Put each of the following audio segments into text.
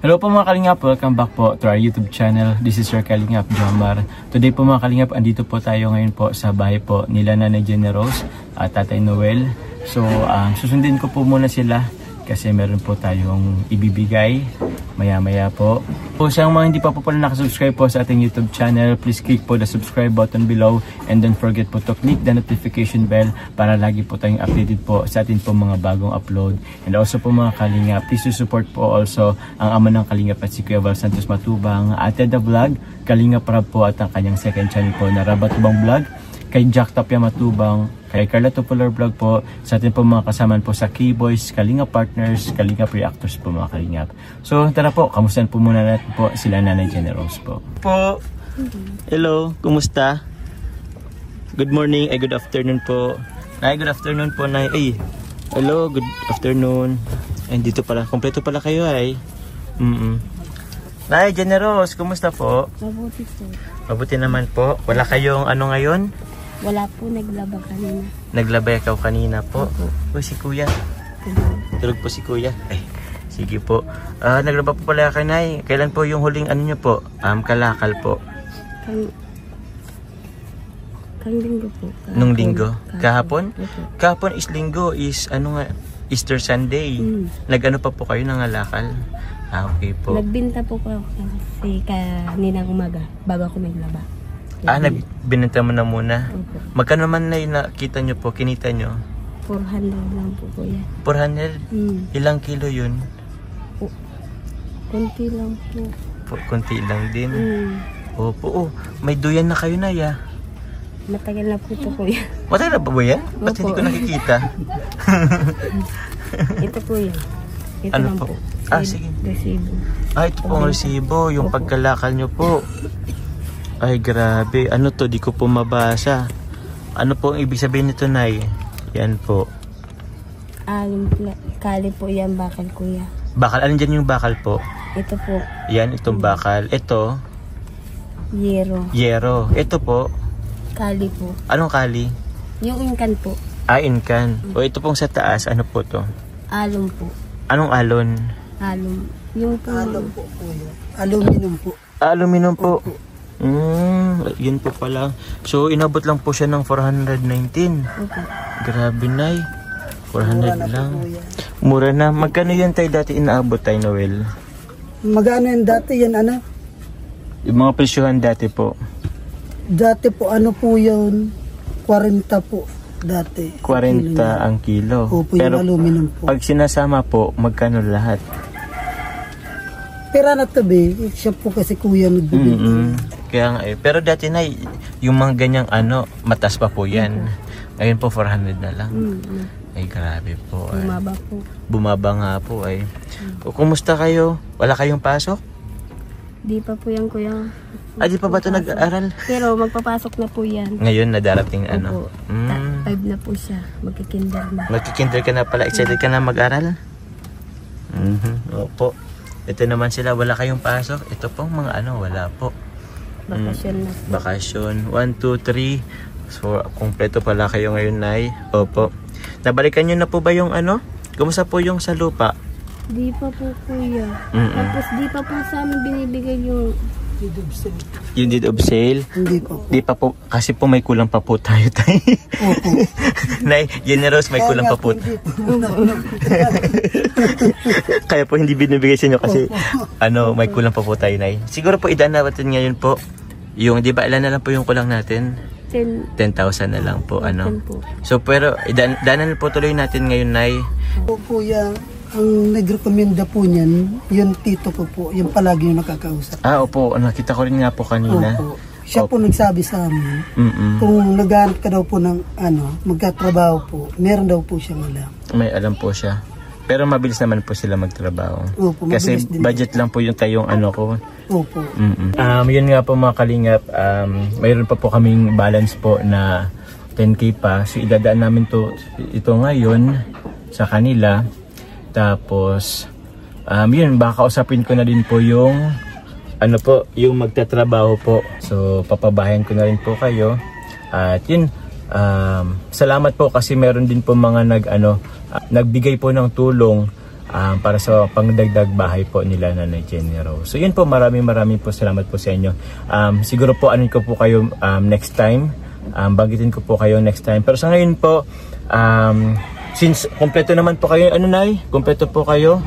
Hello po mga Kalingap, welcome back po to our YouTube channel. This is your Kalingap, Jomar. Today po mga Kalingap, andito po tayo ngayon po sa bahay po nila Nanay Jenny Rose at Tatay Noel. So susundin ko po muna sila kasi meron po tayong ibibigay maya-maya po. So sa mga hindi pa po pala nakasubscribe po sa ating YouTube channel, please click po the subscribe button below and don't forget po to click the notification bell para lagi po tayong updated po sa atin po mga bagong upload. And also po mga Kalingap, please support po also ang ama ng Kalingap at si Kuya Val Santos Matubang, Ate The Vlog, Kalingap Rab po at ang kanyang second channel po na Rabatubang Vlog, kay Jack Tapia Matubang, kay Carla Tupular Vlog po, sa atin po mga kasamaan po sa K-Boys, Kalingap Partners, Kalingap Reactors po mga Kalingap. So tara po, kamustahan po muna natin po sila Nanay Jenny Rose po. Hello, kumusta? Good morning, good afternoon po. Nay, good afternoon po, Nay. Ay, hello, good afternoon. Ay, dito pala, kompleto pala kayo ay. Nay, Jenny Rose, kumusta po? Mabuti po. Mabuti naman po. Wala kayong ano ngayon? Wala po, naglaba kanina. Naglabay ikaw kanina po. Uy, si Kuya. Tulog po si Kuya. Ay, sige po. Naglaba po pala kay Nay. Kailan po yung huling ano nyo po? Kalakal po. Kang linggo po. Kahapon. Nung linggo? Kahapon? Opo. Kahapon is linggo is ano nga? Easter Sunday. Nag-ano pa po kayo ng alakal? Okay po. Nagbinta po ko kasi kaninang umaga bago ako naglaba. Binenta mo na muna. Opo. Magkano naman na nakita nyo po, kinita nyo? 400 lang po kuya. 400? Ilang kilo yun? Kunti lang po. Kunti lang din. Opo, may duyan na kayo na ya. Matagal na po ito kuya. Matagal na pa ba yan? Ba't hindi ko nakikita? Ito kuya. Ito Ano lang po? po. Sige. Resibo. Ito pong resibo, yung pagkalakal nyo po. Ay, grabe. Ano to? Di ko po mabasa. Ano po ang ibig sabihin nito, Nay? Yan po. Kali po yan, bakal kuya. Bakal? Alin dyan yung bakal po? Ito po. Yan, itong bakal. Ito? Yero. Yero. Ito po? Kali po. Anong kali? Yung inkan po. Inkan. O ito pong sa taas, ano po to? Alum po. Anong alon? Alum. Yung po. Alum po kuya. Aluminum po. Aluminum po. Yun po pala. So, inabot lang po siya ng 419. Opo. Grabe, Nay. 400 Mura lang. po kuya. Mura na. Magkano yan tayo dati inaabot tayo, Noel? Magano yan dati yan ano? Yung mga presyohan dati po. Dati po ano po yun? 40 po dati. 40 ang kilo. Opo, Pero yung aluminum po. pag sinasama po, magkano lahat? Pera na tabi, siya po kasi kuya nagbibigay. Kaya nga Pero dati na, yung mga ganyang ano, matas pa po yan. Ngayon po, 400 na lang. Ay, grabe po. Bumaba po. Bumaba nga po ay. Kumusta kayo? Wala kayong pasok? Di pa po yan kuya. Di pa ba ito nag-aaral? Pero magpapasok na po yan. Ngayon na darating ano? Opo. 5 na po siya. Magkikinder na. Magkikinder ka na pala. Excited ka na mag-aral? Opo. Ito naman sila. Wala kayong pasok? Ito pong mga ano, wala po. Bakasyon na po. Bakasyon. 1, 2, 3. So, kumpleto pala kayo ngayon, Nay. Opo. Nabalikan nyo na po ba yung ano? Kumusta po yung sa lupa? Di pa po kuya. Tapos di pa po sa amin binibigay yung Yung deed of sale? Hindi po. Di pa po. Kasi po may kulang pa po tayo. Opo. Nay, generous, may kulang pa po. Kaya po hindi binibigay sa inyo kasi ano, may kulang pa po tayo, Nay. Siguro po idaan natin ngayon po. Yung, di ba, ilan na lang po yung kulang natin? 10,000 na lang po, ano. po. So, pero, daanan po tuloy natin ngayon, Nay. Po kuya, ang nag-recommenda po niyan, yung tito ko po, yung palagi yung nakakausap. Opo, nakita ko rin nga po kanina. Opo. Siya po nagsabi sa amin, Mm-mm. kung naghahanap ka daw po ng ano, magkatrabaho po, meron daw po siyang alam. May alam po siya. Pero mabilis naman po sila magtrabaho. Opo, Kasi mabilis din. budget lang po yung tayong ano ko. Opo. Yun nga po mga Kalingap, mayroon pa po kaming balance po na 10K pa. So idadaan namin ito ngayon sa kanila. Tapos, yun, baka usapin ko na din po yung ano po, yung magtatrabaho po. So papabahayan ko na rin po kayo. At yun, salamat po kasi meron din po mga nagbigay po ng tulong para sa pangdagdag bahay po nila Nanay Jenny Rose. So yun po, maraming po salamat po sa inyo. Siguro po anin ko po kayo next time. Bagitin ko po kayo next time. Pero sa ngayon po, since kompleto naman po kayo, ano Nay? Kompleto po kayo.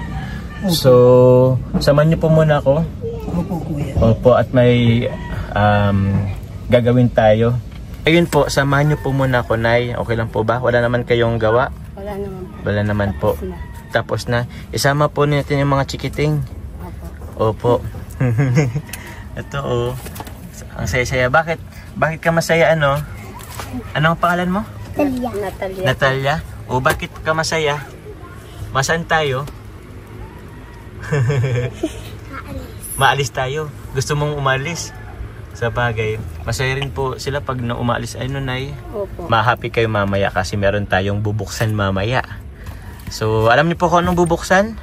So, samahan niyo po muna ako. Opo, kuya. Opo, at may gagawin tayo. Ayun po, samahan niyo po muna ako, Nay. Okay lang po ba? Wala naman kayong gawa? Wala naman po. Wala naman po. Tapos na. Isama po natin yung mga chikiting. Opo. Opo. Ito oh. Ang saya-saya. Bakit ka masaya ano? Anong pangalan mo? Natalia. Natalia? O bakit ka masaya? Masaan tayo? Maalis tayo. Gusto mong umalis? Sa bagay. Masaya rin po sila pag umalis ay Nay. Opo. Ma-happy kayo mamaya kasi meron tayong bubuksan mamaya. So, alam niyo po kung anong bubuksan?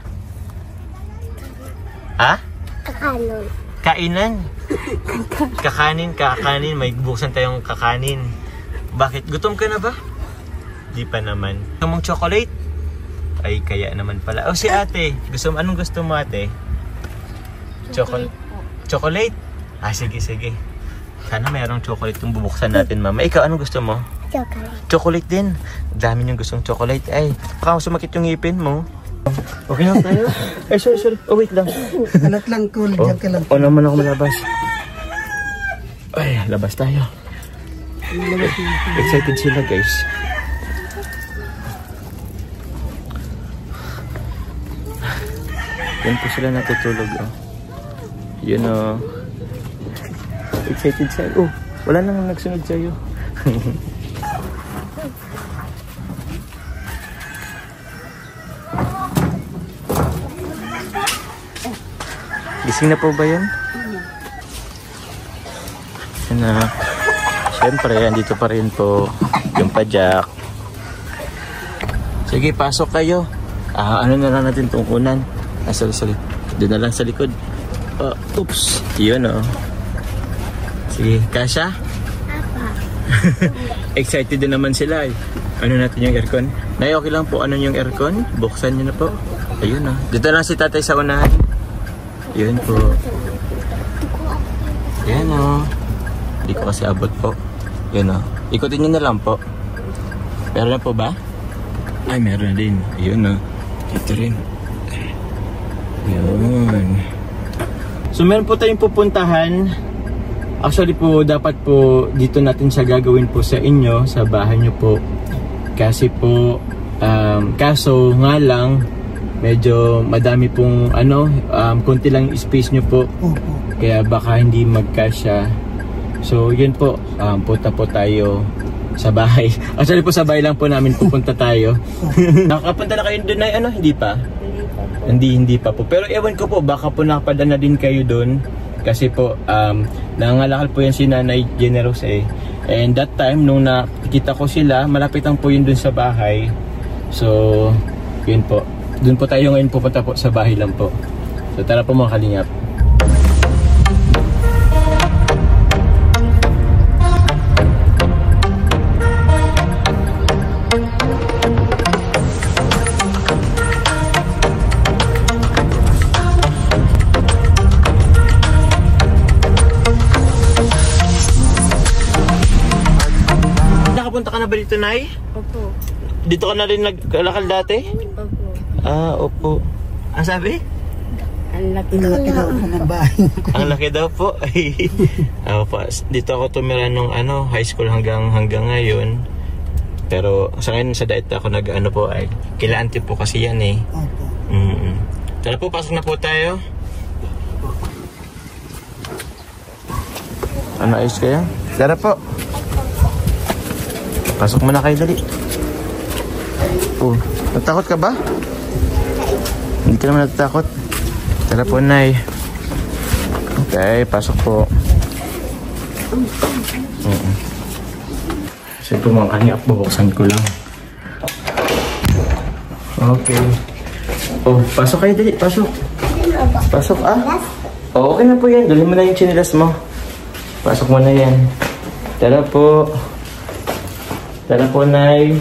Ha? Kakanon. Kainan. Kakanin. May bubuksan tayong kakanin. Bakit? Gutom ka na ba? Di pa naman. Gusto mong chocolate? Ay, kaya naman pala. Oh, si ate. Anong gusto mo, ate? Chocolate? Ah, sige. Sana mayroong chocolate yung bubuksan natin, mama. Ikaw, anong gusto mo? Chocolate din. Dami niyong gustong chocolate. Ay, baka sumakit yung ngipin mo. Okay lang tayo? Ay, sorry. Oh, wait lang. Anak lang, cool. Diyan ka lang. O naman ako malabas. Ay, labas tayo. Excited sila, guys. Yan po sila natutulog, oh. Yun, oh. Excited sa'yo. Oh, wala nang nagsunod sa'yo. Gising na po ba yan? Yan na. Siyempre, andito pa rin po yung padyak. Sige, pasok kayo. Ano na lang natin tungkunan? Sorry. Doon na lang sa likod. Oops. Yun, oh. Sige, Kasha? Excited din naman sila, eh. Ano natin yung aircon? Nay, okay lang po. Ano yung aircon? Buksan nyo na po. Ayun, oh. Dito lang si tatay sa unahan. Yun po. Yan, oh. Hindi ko kasi abot po. Yun, oh. Ikutin nyo na lang po. Meron na po ba? Ay, meron din. Ayun, oh. Ito rin. Yun. So, meron po tayong pupuntahan. Actually po, dapat po dito natin siya gagawin po sa inyo, sa bahay nyo po. Kasi po, kaso nga lang, medyo madami pong konti lang space nyo po. Kaya baka hindi magkasya. So, yun po, punta po tayo sa bahay. Actually po, sa bahay lang po namin pupunta tayo. Nakapunta na kayo doon na hindi pa? Hindi pa po. Pero ewan ko po, baka po nakapadala na din kayo doon. Kasi po, nangangalakal po yan si Nanay Jenny Rose, eh. And that time, nung nakikita ko sila, malapit lang po yun dun sa bahay. So, yun po. Dun po tayo ngayon pupunta po sa bahay lang po. So, tara po mga kalingap. Nakapunta ka na ba dito, Nay? Opo. Dito ka na rin naglalakal dati? Opo. Opo. Ang sabi? Ang laki daw ng bahay. Ang laki daw po. Opo. Dito ako tumira nung high school hanggang ngayon. Pero sa ngayon sa diet ako po ay kilaante po kasi yan, eh. Opo. Tara po, pasok na po tayo. Ayos kayo? Tara po. Pasok mo na kayo, dali. Natakot ka ba? Hindi ka naman natatakot. Tara po, Nay. Okay, pasok po. Kasi po mga kanyak, bubuksan ko lang. Okay. Pasok kayo, dali. Pasok. Pasok, okay na po yan. Dali mo na yung chinilas mo. Pasok mo na yan. Tara po. Tara po, Nay.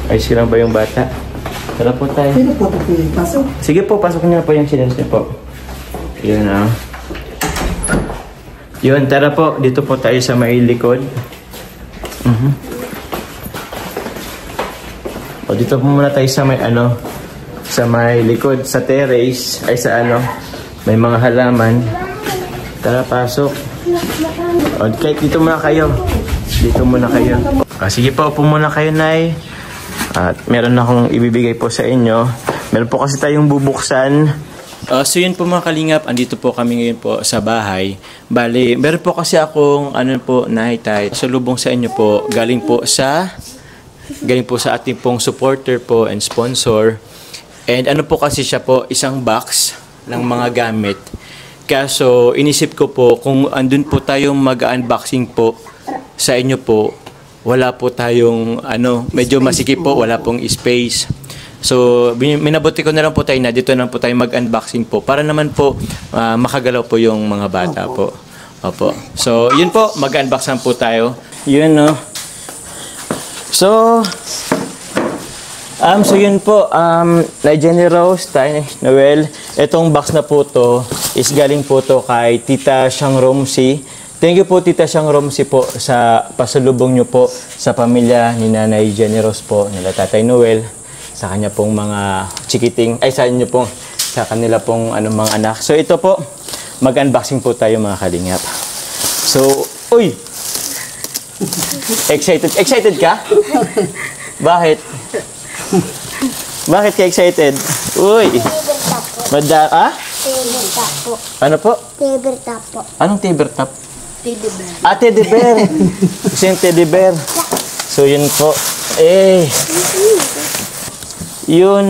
Ayos ka lang ba yung bata? Tara po tayo. Pwede po ito po pasok. Sige po, pasok niyo na po yung silas niyo po. Yun Yun, tara po. Dito po tayo sa may likod. O, dito po muna tayo sa may sa may likod, sa terrace, ay sa may mga halaman. Tara, pasok. O, kahit dito muna kayo. Dito muna kayo. Sige po, upo muna kayo, Nay. At meron akong ibibigay po sa inyo. Meron po kasi tayong bubuksan. So yun po mga kalingap, andito po kami ngayon po sa bahay. Bali, meron po kasi akong Nay-Tay, salubong sa inyo po. Galing po sa ating pong supporter po and sponsor. And po kasi siya po, isang box ng mga gamit. Kaso inisip ko po kung andun po tayong mag-unboxing po sa inyo po, wala po tayong medyo masikip po, wala pong space. So minabuti ko na lang po tayo na dito na po tayo mag-unboxing po para naman po makagalaw po yung mga bata po. Opo. So yun po, mag-unbox po tayo. Yun So yun po, Jenny Rose, tayo Noel, itong box na po to is galing po to kay Tita Siang Romsi. Thank you po Tita Siang Romsi po sa pasalubong nyo po sa pamilya ni Nanay Jenny Rose po, nila Tatay Noel, sa kanya pong mga chikiting, sa inyo pong, sa kanila pong mga anak. So ito po, mag-unboxing po tayo mga kalingap. So, uy! Excited ka? Bakit? Bakit ka excited? Uy! Favorite top po. Ano po? Favorite top po. Anong favorite top? Teddy bear. Teddy bear. Kasi yung teddy bear. So, yun po. Yun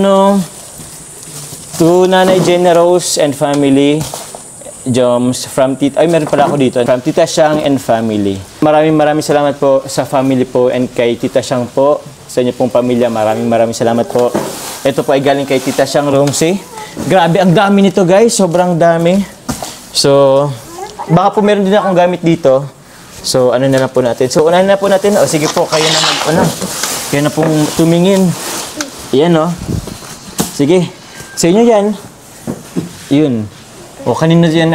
to Nanay Jenny Rose and family. Joms from Tita. Meron pala ako dito. From Tita Siang and family. Maraming salamat po sa family po and kay Tita Siang po. Sa inyo pong pamilya. Maraming salamat po. Ito po ay galing kay Tita Siang Romsi. Grabe, ang dami nito guys. Sobrang dami. So, baka po meron din akong gamit dito. So, na lang po natin. So, unahin na po natin. Sige po, kayo na kayo na pong tumingin. Yan Sige. Sa inyo yan. Yun. Kanina yan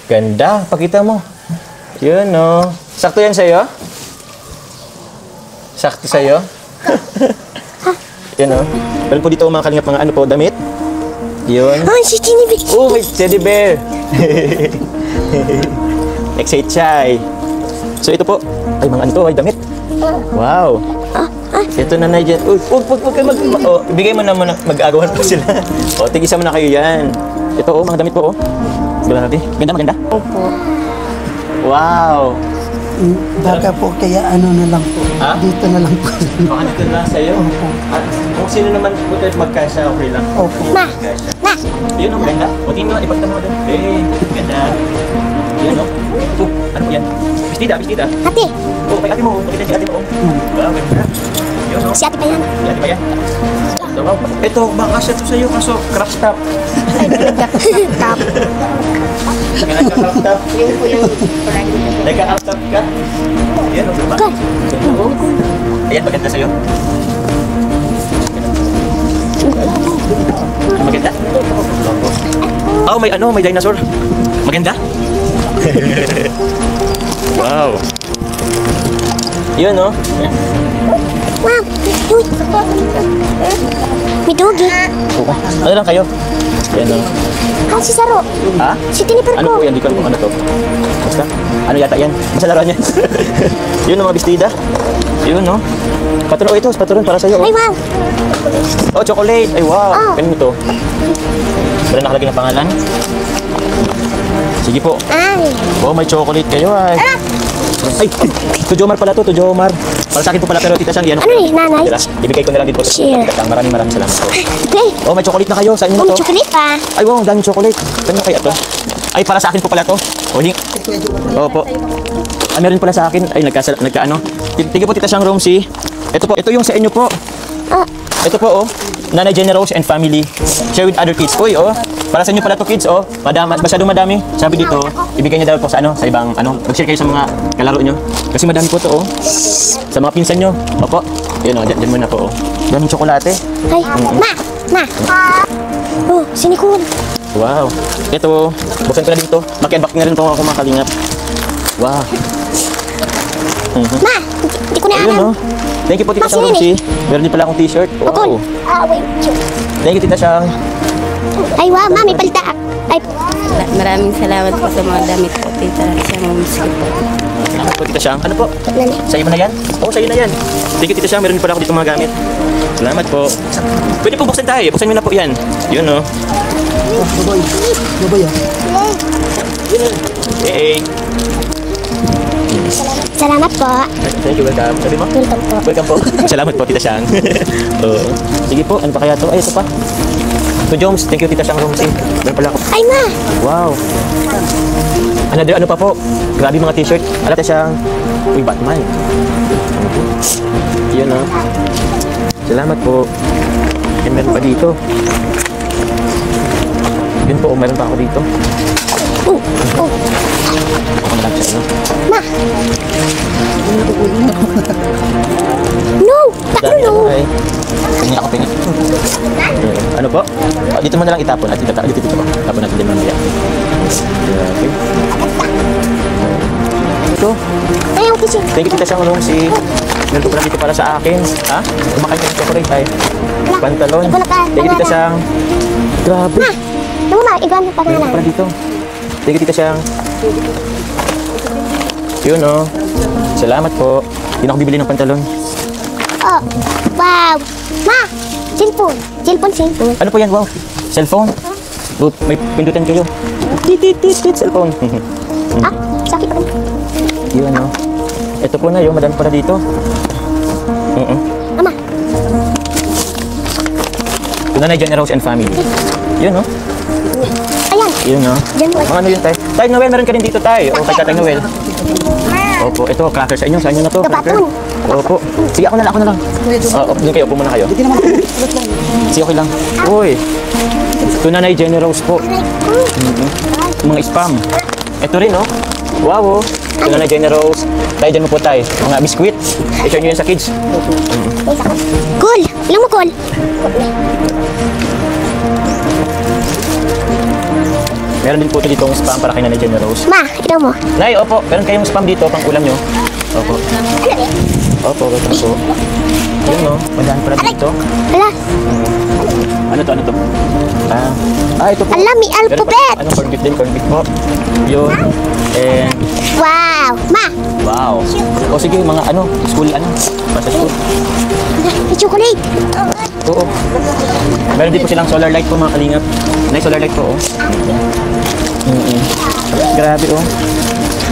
Ganda. Pakita mo. Yun Sakto yan sa'yo? Sakto sa'yo? Yan Meron po dito mga kalingap mga po, damit. Yun. Si Teddy bear. May teddy bear. Excited siya So ito po. Ay mga ay damit. Wow. Ito na Nay Jen. Huwag kayo ibigay mo na muna. Mag-agawan po sila. Tigisa mo na kayo yan. Ito mga damit po Grabe. Maganda? Opo. Wow. Baka po kaya na lang po. Dito na lang po. Baka dito na sa'yo. At kung sino naman po tayo magkasya, okay lang. Opo. Ma! Yun ganda. Tingnan mo, ipagtama mo doon. Ganda. Yun ano yan? Bistida. Ate! Kay ate mo. Pakita si ate mo. Wow, ganda. Yun Si ate pa yan. Si ate pa yan. So, ito, baka siya to sa'yo, kaso craft top. Top. Nagka-craft top. Yun po yung Nagka-craft top ka. Yan, ba? Ayan, maganda sa'yo. Maganda? May dinosaur. Maganda? Wow. Yun, Wow! May dugi. Ano lang kayo? Yan, Si Saro. Ha? Si Tiniper Ano ko. po yan? Di ko alam kung ano to. Basta? Ano yata yan? Basta laruan yan. Yun, mga bistida. Yun, Patron, ito. Patron para sa'yo. Ay, wow! Chocolate. Ay, wow. Oh. Kanino to? Wala nakalagay na pangalan? Sige po. Ay! May chocolate kayo, ay. Ay, to Jomar pala to Jomar. Para sa akin po pala, pero Tita Siang, yan. Ano nanay? Ibigay ko na lang din po. Share. Maraming salamat po. Okay. May chocolate na kayo. Sa inyo na to. May chocolate pa. Ay, wow, ang daming chocolate. Saan kaya to? Ay, para sa akin po pala to. Opo. Meron pala sa akin. Ay, nagkaano. Tignan po Tita Siang Romsi. Ito yung sa inyo po. Ito po, Nanay Jenny Rose and family. Share with other kids. Para sa inyo pala to kids, masyadong madami. Sabi dito, ibigay niya daw po sa sa ibang mag-share kayo sa mga kalaro nyo. Kasi madami po to, sa mga pinsan nyo. Opo. Yun o, dyan muna po. Daming tsokolate. Ay, ma. Oh, si Nicole. Wow. Ito, buksan ko na dito. Maki-unbox na rin po ako mga kalingap. Wow. Ma, hindi ko na Ayun alam. o. Thank you po, Tita Shang Rosie. Meron din pala akong t-shirt. Wow. Wait. Thank you, Tita Shang. Ay, wow, ma, may palda. Ay, Maraming salamat po sa mga damit po, Tita Shang Rosie po. Salamat po, Tita Shang. Ano po? nani. Sa'yo ba na yan? Oo, sa'yo na yan. Thank you, Tita Shang. Meron din pala ako dito mga gamit. Salamat po. Pwede po buksan tayo. Buksan nyo na po yan. Yun o. Baboy ah. Yun o. Hey. Salamat po. Thank you, welcome. Sabi mo? Welcome po. Welcome po. Salamat po, Tita Shang. Oo. Sige po, ano pa kaya to? Ay, ito pa. To Jones, thank you, Tita Shang Rosie. Meron pala ako. Ay, ma. Wow. Ano pa po? Grabe mga t-shirt. Alam Tita Shang. Uy, Batman. Yun o. Salamat po. And meron pa dito. Yun po, meron pa ako dito. Oh. Ako na lang sa inyo. Ma. No, no. Ay, tingin ako tingin. Ano po? Dito mo na lang itapon natin. Dito po. Tapon natin din mamaya. Okay. Ito. Ay, yung kitchen. Thank you, Tita Shang Rosie. Meron ko pala dito para sa akin. Ha? Kumakain ka ng chocolate ay. Pantalon. Thank you, Tita Shang. Grabe. Ma, naman ma, iba mo Meron ko pala pangalan. dito. Thank you, Tita Shang. Yun o. Salamat po. Hindi na ako bibili ng pantalon. Oh, wow. Ma, cellphone. Cellphone. Ano po yan? Wow. Cellphone. May pindutan kayo. Tit. Cellphone. Ah, sakit pa rin. Yun o. Ito po na yung madami pala dito. Ama. Tunay Generals and Family. Yun o. Ayan. Yun o. Diyan mo. Mga ano yun tayo? Tayo Noel, meron ka rin dito tayo. O kay Tatay Noel. Opo, ito, cracker sa inyo. Sa inyo na to, cracker. Kapatun. Opo. Sige, ako na lang. Doon kayo, upo muna kayo. Sige, okay lang. Uy. Tunay Generals po. Mga spam. Ito rin, oh. Wow, oh. Tunay Generals. Tayo dyan mo po tayo. Mga biskuit. I-share nyo yan sa kids. Cool. Ilang mo, cool? Meron din po ito ditong spam para kay Nanay Generals. Ma, ilang mo? Nay, opo. Meron kayong spam dito, pang ulam nyo. Opo. Opo, welcome po. Yun, no. Madami pala dito. Ala. Ano to? Ito po. Ala, may Meron pa- alphabet. Ano, corned beef din, corned beef po. Yun. And, Wow. Ma, wow. O sige, mga ano, school, para sa school. may chocolate. Oo. Meron din po silang solar light po, mga kalingap. Nay, solar light po, oh. Grabe, oh.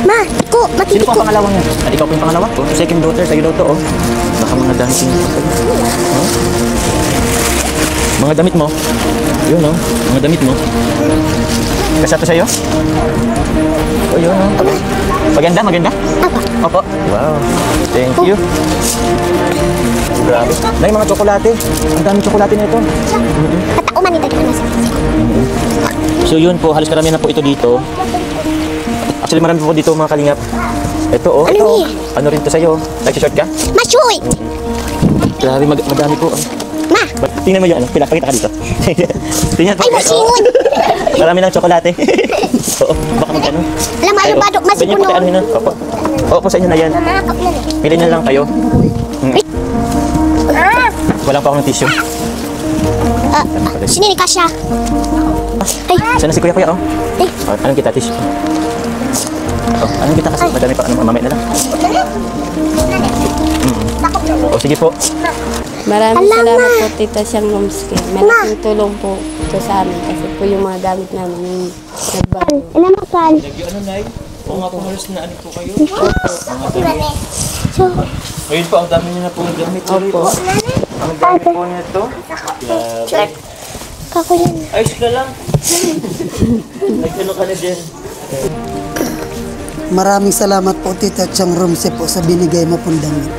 Ma, ko, Sino matindi po ko. ang pangalawa niya? At ikaw po yung pangalawa? Oh, second daughter, sa'yo daw to, oh. Baka mga damit mo. Oh. Mga damit mo. Yun, oh. Mga damit mo. Kasya to sa'yo? Oh, yun, oh. Maganda? Apa? Opo. Wow. Thank you. Grabe. Nay, mga tsokolate. Ang daming tsokolate na ito. At ako man ito na sa So yun po, halos karamihan na po ito dito. Actually, marami po dito mga kalingap. Ito, oh. Ano Ito, ni? ano rin to sa'yo? Nag-short ka? Mashoy! Grabe, madami po. Ma! Tingnan mo yung ano, pinapakita ka dito. Tingnan po. Ay, masingon! Marami ng tsokolate. Oo, baka mag-ano. Alam mo, Ay, ayaw ba, Ganyan po masingon tayo, ano yun, ah. Opo. Opo, sa inyo na yan. Pili na lang kayo. Wala pa ako ng tissue. Sini ni Kasha. Ay, Sana si kuya, oh. ay, Oh, anong kita, tissue? Oh, anong kita kasi? Madami pa, mamaya na lang. O, sige po. Maraming Alam, salamat Ma. po, Tita Shang Rosie. Malaking tulong po ito sa amin kasi po yung mga gamit namin yung nagbago. ilan mo, Kal? Ano, Nay? Oo nga po, halos na ano po kayo. So, Ngayon po, ang dami niyo na po ng gamit. Sorry po. Ang dami po niya ito. Grabe. kako yan. Ayos ka lang. Nag-ano ka na dyan. Maraming salamat po, Tita Shang Rosie po sa binigay mo pong damit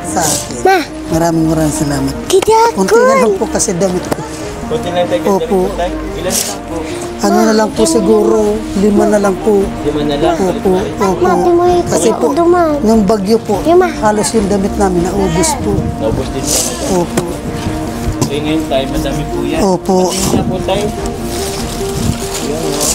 sa akin. Ma, Maraming salamat. kita Kunti na lang po kasi damit ko. Kunti lang tayo. Opo. Ilan lang po? Ano na lang po siguro, 5 na lang po. 5 na lang. Opo, opo. Kasi po, nung bagyo po, halos yung damit namin naubos po. Naubos din po. Opo. Eh, ngayon tayo, madami po yan. Opo. Patingin na po tayo. Yan, oh.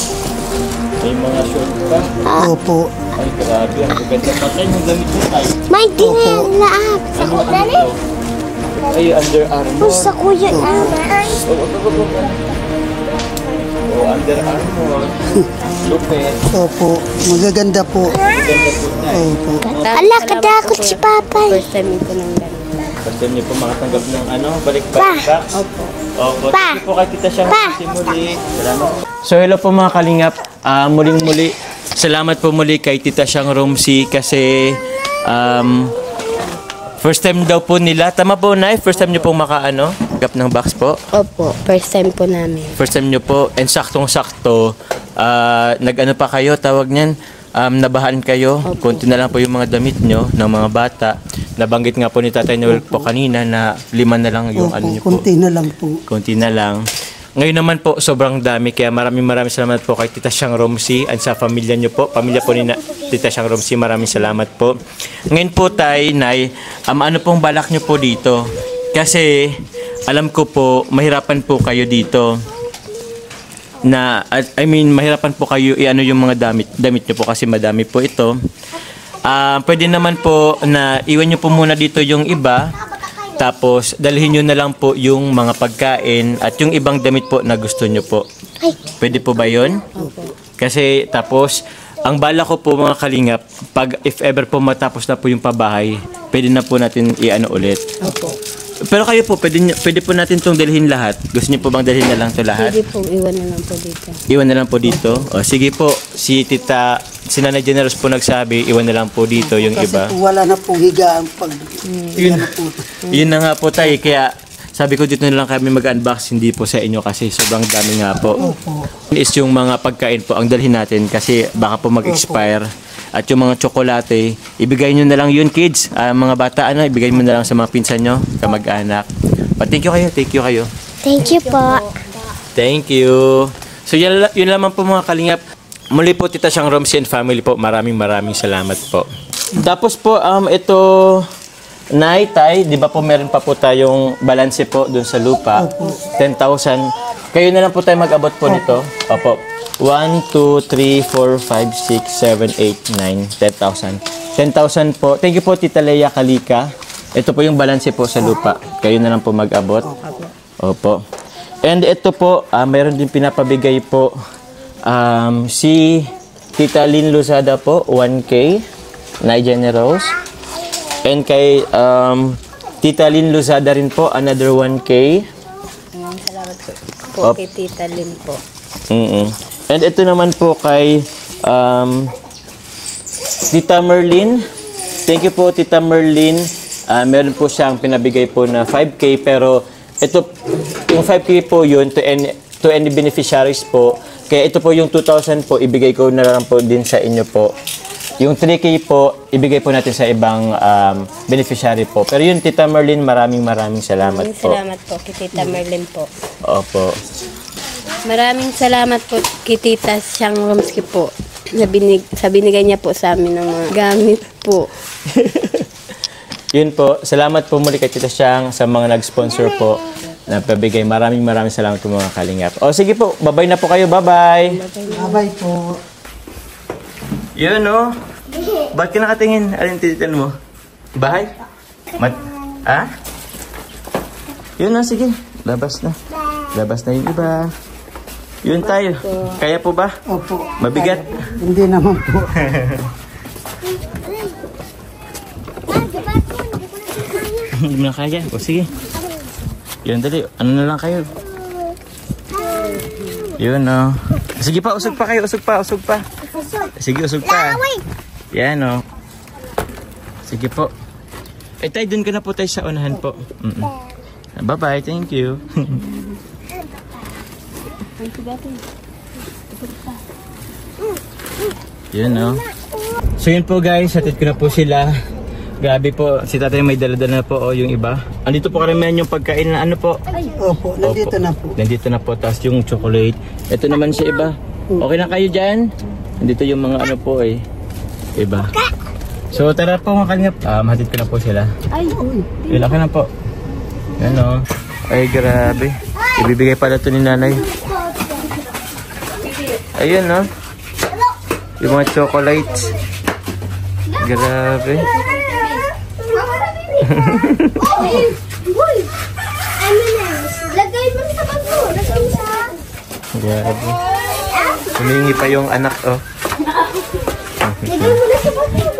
May mga short pa. Opo. Ay, grabe. Ang gaganda pa tayo. Yung gamit mo tayo. May tinalaak. Ano ito? Ay, Under Armour. Sa kuya naman. Oh, Under Armour. Lupet. Opo. Magaganda po. Ganda po tayo. Opo. Ala, kadakot si Papa. First time ko nang ganun. First time niyo po makatanggap ng balik-balik box. Opo. Opo. Thank you po kay Tita Siyang muli. Salamat. So, hello po mga kalingap. Muling-muli. Salamat po muli kay Tita Siyang Romsi kasi first time daw po nila. Tama po, Nay? First time niyo pong tanggap ng box po? Opo, first time po namin. First time niyo po. And saktong-sakto, nag-ano pa kayo, tawag niyan, nabahan kayo. Kunti na lang po yung mga damit nyo ng mga bata. Nabanggit nga po ni Tatay Noel po kanina na 5 na lang yung ano nyo po. Kunti na lang po. Kunti na lang. Ngayon naman po, sobrang dami. Kaya maraming salamat po kay Tita Siyang Romsi at sa pamilya nyo po. Pamilya po ni Tita Siyang Romsi, maraming salamat po. Ngayon po, Tay, Nay, ano pong balak nyo po dito? Kasi, alam ko po, mahirapan po kayo dito. Mahirapan po kayo i-ano yung mga damit nyo po kasi madami po ito. Pwede naman po na iwan nyo po muna dito yung iba. Tapos, dalhin nyo na lang po yung mga pagkain at yung ibang damit po na gusto nyo po. Pwede po ba yun? Kasi, tapos, ang bala ko po mga kalingap, if ever po matapos na po yung pabahay, pwede na po natin i-ano ulit. Pero kayo po, pwede po natin itong dalhin lahat. Gusto niyo po bang dalhin na lang ito lahat? Pwede po, iwan na lang po dito. Iwan na lang po dito? O, sige po, si Nanay Generous po nagsabi, iwan na lang po dito yung Kasi iba. po wala na pong higaan pag Yun na nga po tayo, kaya sabi ko dito na lang kami mag-unbox, hindi po sa inyo kasi sobrang dami nga po. Is yung mga pagkain po ang dalhin natin kasi baka po mag-expire. At yung mga tsokolate, ibigay nyo na lang yun, kids. Mga bata, ibigay mo na lang sa mga pinsan nyo, kamag-anak. Thank you kayo, thank you kayo. Thank you po. Thank you. So yun lamang po mga kalingap. Muli po Tita Siyang Romsi and family po, maraming salamat po. Tapos po, ito, Nay, Tay, di ba po meron pa po tayong balanse po dun sa lupa? 10,000. Kayo na lang po tayo mag-abot po nito. Opo. 1, 2, 3, 4, 5, 6, 7, 8, 9, 10,000. 10,000 po. Thank you po, Tita Leia Kalika. Ito po yung balanse po sa lupa. Kayo na lang po mag-abot. Opo. And ito po, mayroon din pinapabigay po si Tita Lynn Luzada po, 1K, Nay Generous. And kay Tita Lynn Luzada rin po, another 1K. Salamat po kay Tita Lynn po. And ito naman po kay Tita Merlin. Thank you po, Tita Merlin. Meron po siyang pinabigay po na 5K pero ito, yung 5K po yun to any beneficiaries po. Kaya ito po yung 2,000 po, ibigay ko na lang po din sa inyo po. Yung 3K po, ibigay po natin sa ibang beneficiary po. Pero yun, Tita Merlin, maraming salamat po. Salamat po kay Tita Merlin po. Opo. Maraming salamat po kay Tita Siyang Romsi po. Sa binigay niya po sa amin ng mga gamit po. Yun po, salamat po muli kay Tita Siyang sa mga nag-sponsor po na pabigay. Maraming salamat po mga kalingap. O sige po, bye-bye na po kayo. Bye-bye. Bye-bye po. Yun o. Ba't ka nakatingin? Alin tinitin mo? Bahay? Yun na, sige. Labas na. Labas na yung iba. Yun tayo. Kaya po ba? Opo. Mabigat? Hindi naman po. Hindi mo na kaya. O sige. Yun dali. Ano na lang kayo? Yun o. Sige pa, usog pa kayo. Usog pa. Sige, usog pa. Yan o. Sige po. Tay, dun ka na po tayo sa unahan po. Bye-bye. Thank you. Yun o. So yun po guys, hatid ko na po sila. Grabe po, si tatay may dala-dala na po yung iba. Andito po karamihan yung pagkain na ano po. Opo, nandito na po. Nandito na po, tapos yung chocolate. Ito naman si iba. Okay na kayo dyan? Nandito yung mga ano po eh. Iba. So tara po mga kalingap. Hatid ko na po sila. Ay, Ilaki na po. Yan o. Ay grabe. Ibibigay pala ito ni nanay. Ayun o. Yung mga chocolates. Grabe. lagay mo sa bago. Lagay mo sa... Grabe. Humingi pa yung anak oh. Lagay mo na sa bago.